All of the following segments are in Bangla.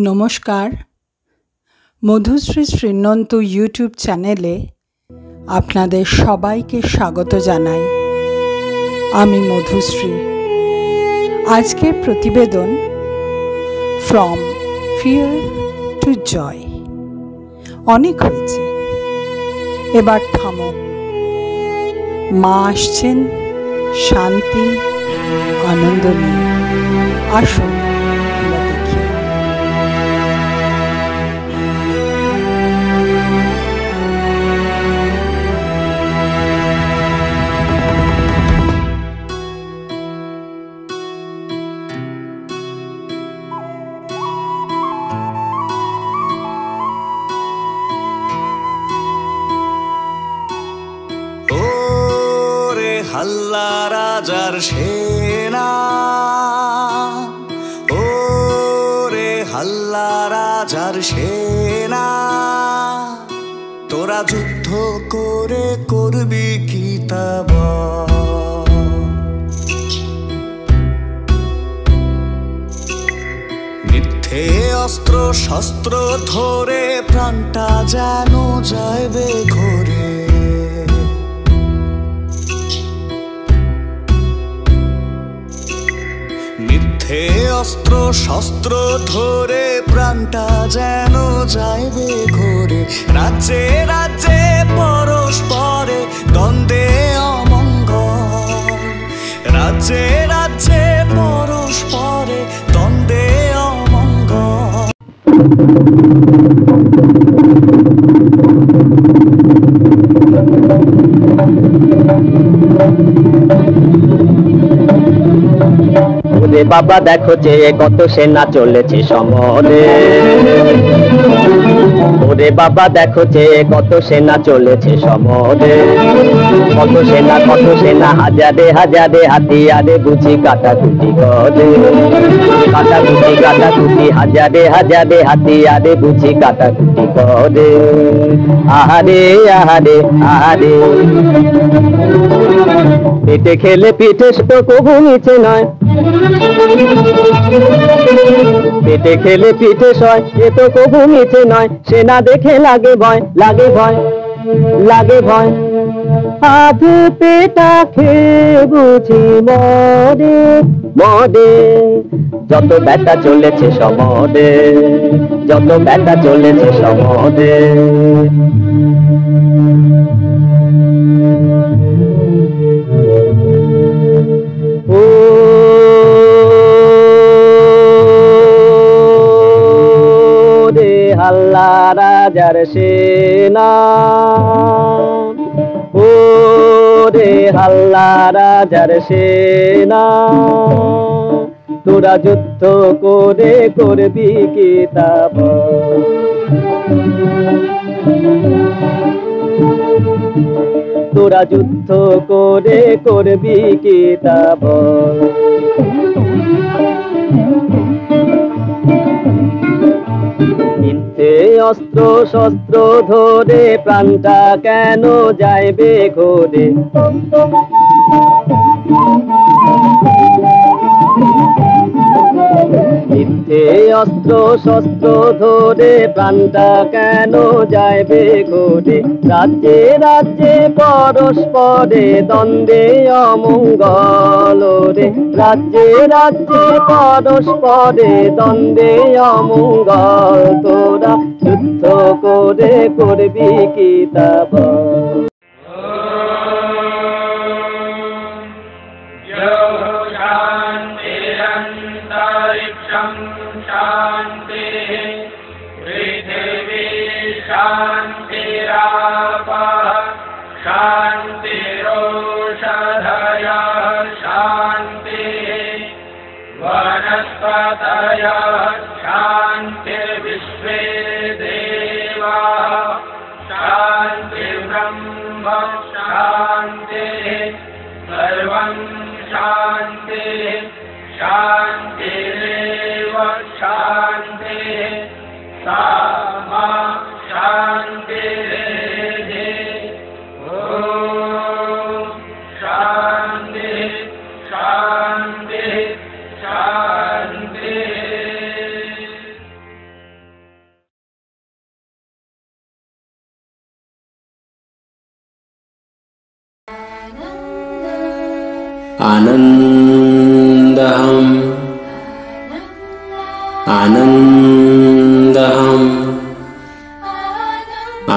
নমস্কার, মধুশ্রী শ্রীনন্ত ইউটিউব চ্যানেলে আপনাদের সবাইকে স্বাগত জানাই। আমি মধুশ্রী। আজকের প্রতিবেদন ফ্রম ফিয়ার টু জয়। অনেক হয়েছে, এবার থামো। মা আসছেন শান্তি আনন্দ নিয়ে। আসুন আমরা দেখি। হাল্লা রাজার সেনা, ও রে হাল্লা রাজার সেনা, তোরা যুদ্ধ করে করবি কি তা বল। মিথ্যে অস্ত্র শস্ত্র ধরে প্রাণটা যেন যাইবে ঘরে। মিথ্যে অস্ত্র শস্ত্র ধরে প্রাণটা যেন যাইবে ঘরে। রাজ্যে রাজ্যে পরস্পরে দ্বন্দ্বে অমঙ্গল, রাজ্যে রাজ্যে পরস্পরে দ্বন্দ্বে অমঙ্গল। ওরে বাবা দেখো যে কত সেনা চলেছে সমরে। ওরে বাবা দেখো যে কত সেনা চলেছে সমরে। কত সেনা হাজারে হাজারে হাতিয়ারে বুঝি কাটাকুটি করে। কাটাকুটি হাজারে হাজারে হাতিয়ারে বুঝি কাটাকুটি করে। আহারে আহারে আহারে, পেটে খেলে পিঠে তো কবু নিচে নয়। পেটে খেলে পিঠে সয়, এ তো কবু নিচে নয়। সেনা দেখে লাগে ভয়, লাগে ভয়, লাগে ভয়। হাত পেটা খেয়ে বুঝি মরে মরে। যত ব্যাটা চলেছে সমরে, যত ব্যাটা চলেছে সমরে। হাল্লা রাজার সেনা, ও রে হাল্লা রাজার সেনা, তোরা যুদ্ধ করে করবি কি তা বল। তোরা যুদ্ধ করে করবি কি তা বল। মিথ্যে অস্ত্র শস্ত্র ধরে প্রাণটা কেন যাইবে ঘরে। মিথ্যে অস্ত্র শস্ত্র ধরে প্রাণটা কেন যাইবে ঘরে। রাজ্যে রাজ্যে পরস্পরে দ্বন্দ্বে অমঙ্গল রে। রাজ্যে রাজ্যে পরস্পরে দ্বন্দ্বে অমঙ্গল। তোরা যুদ্ধ করে করবি কি তা বল। शांति पृथिवी शांतिरापः शांतिरोषधयः शांतिः वनस्पतयः शांतिर्विश्वे देवाः शांतिर्ब्रह्म शांतिः सर्वं शांतिः शांतिरेव शांतिः सामा शांतिरेधि। ॐ शांतिः शांतिः। आनन्दहम् आनन्दहम्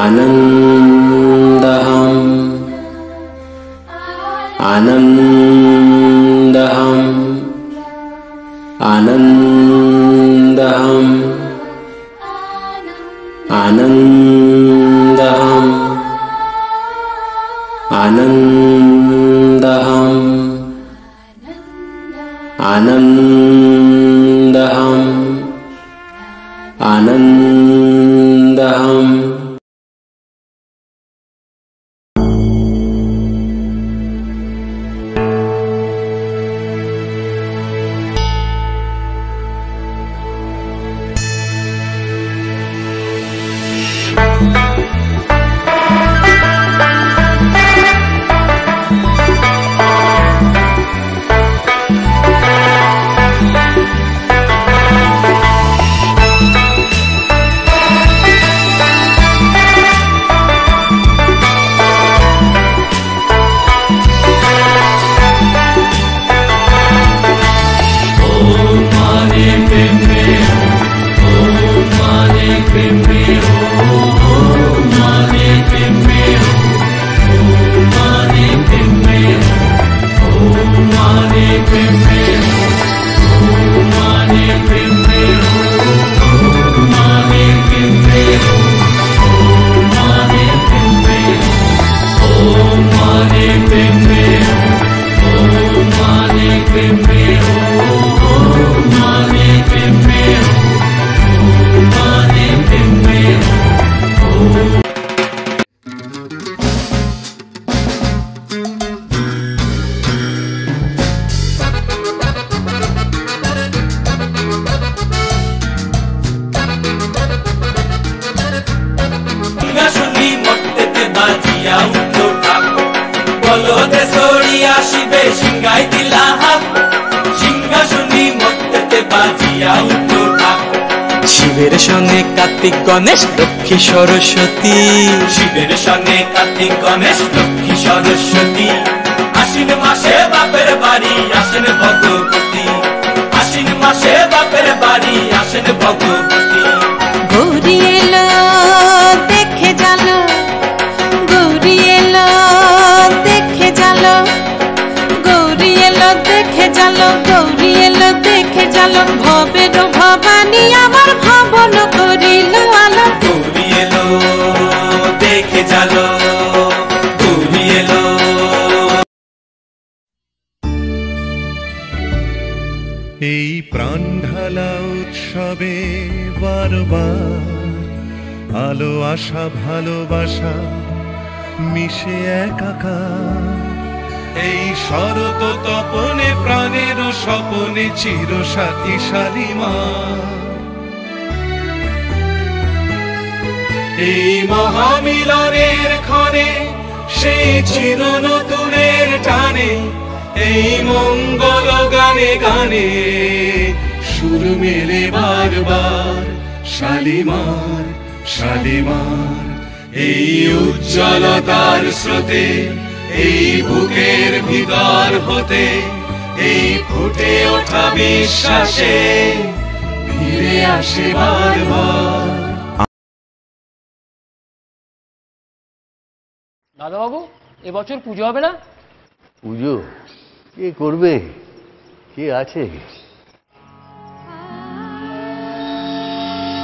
आनन्दहम् आनन्दहम् आनन्दहम् आनन्दहम् आनन्दहम् आनन्दहम् आनन्दहम् শিবের সঙ্গে কার্তিক গণেশ লক্ষ্মী সরস্বতী, শিবের সঙ্গে কার্তিক গণেশ লক্ষ্মী সরস্বতী, আশ্বিন মাসে বাপের বাড়ি আসেন ভগবতী, আশ্বিন মাসে বাপের বাড়ি আসেন ভগবতী। গৌরী এলো দেখে জালো, গৌরী এলো দেখে জালো, গৌরী এলো দেখে জালো, গৌরী এলো দেখে জালো, ভবের ভবানী আমার ভবন করিল আলো। গৌরী এলো দেখে জালো, গৌরী এলো। এই প্রাণ ঢালা উৎসবে বারবার আলো আশা ভালোবাসা মিশে একাকার, এই শরৎ তপনে প্রাণের স্বপনে চিরসাথী শালিমা, এই মহামিলনের ক্ষণে সেই চির নতুনের টানে, এই মঙ্গল গানে গানে সুর মেলে বারবার শালিমার শালিমার, এই উজ্জ্বলতার স্রোতে এই বুকের ভিতর হতে এই ফুটে ওঠা বিশ্বাসে ফিরে আসে বারবার। দাদাবাবু, এবছর পুজো হবে না? পুজো কে করবে, কে আছে?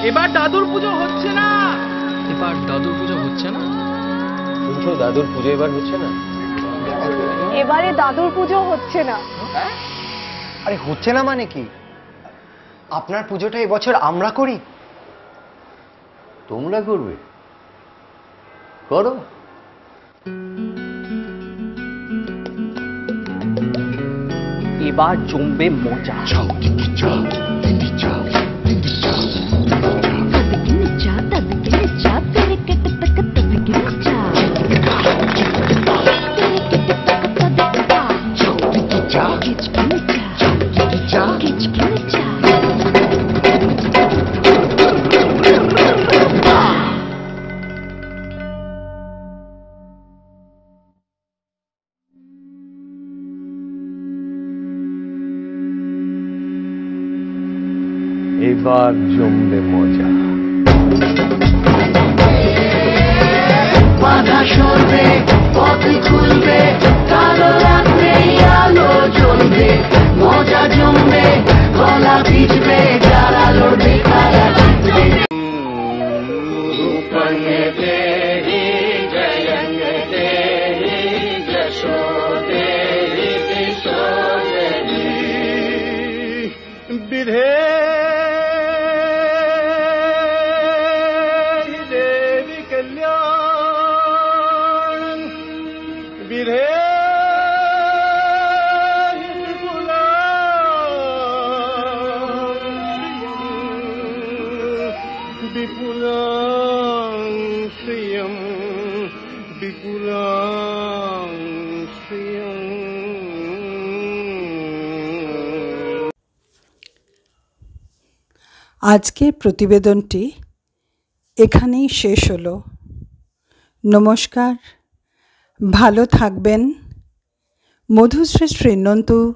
এবার দাদুর পুজো হচ্ছে না। এবার দাদুর পুজো হচ্ছে না? শুনছো, দাদুর পুজো এবার হচ্ছে না। এবারে দাদুর পুজো হচ্ছে না। আরে হচ্ছে না মানে কি? আপনার পুজোটা এবছর আমরা করি। তোমরা করবে? করো। এবার জমবে মজা। এবার জমবে মজা। বাধা সরবে, পথ খুলবে, কালো রাত্রে আলো জ্বলবে, মজা জমবে, গলা ভিজবে, যারা লড়বে তারা জিতবে। রূপঙ্গে দেহি জয়ঙ্গে দেহি যশো দেহি দিশো দেহি বিধে দেবী কল্যাণ বিধে বিপুলাং শ্রিয়ং বিপুলাং শ্রিয়ং। আজকের প্রতিবেদনটি এখানেই শেষ হলো। নমস্কার, ভালো থাকবেন। মধুশ্রী শ্রীনন্তু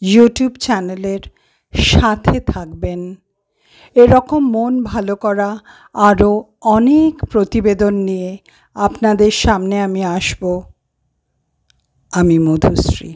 ইউটিউব চ্যানেলের সাথে থাকবেন। এরকম মন ভালো করা আরও অনেক প্রতিবেদন নিয়ে আপনাদের সামনে আমি আসব। আমি মধুশ্রী।